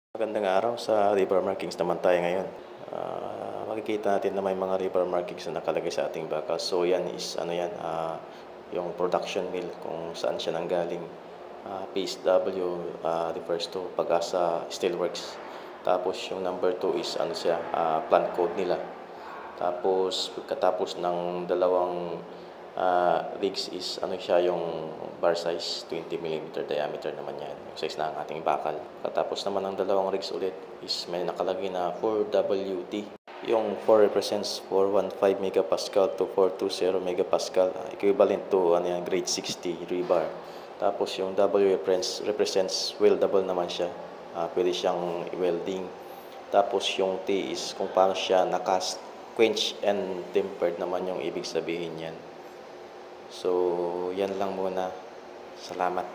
Magandang araw, sa river markings naman tayo ngayon. Makikita natin na may mga river markings na nakalagay sa ating baka. So yan is ano yan, yung production mill kung saan siya nanggaling. PSW refers to Pag-asa Steelworks. Tapos yung number 2 is ano siya, plant code nila. Tapos pagkatapos ng dalawang rigs is ano siya, yung bar size 20 mm diameter naman yan, yung size ng ating bakal. Katapos naman ng dalawang rigs ulit is may nakalagay na 4WT. Yung 4 represents 415 megapascal to 420 megapascal, equivalent to ano yan, grade 60 rebar. Tapos yung W represents weldable naman siya, pwede siyang welding. Tapos yung T is kung paano siya nakast, quench and tempered naman yung ibig sabihin yan. So yan lang muna, salamat.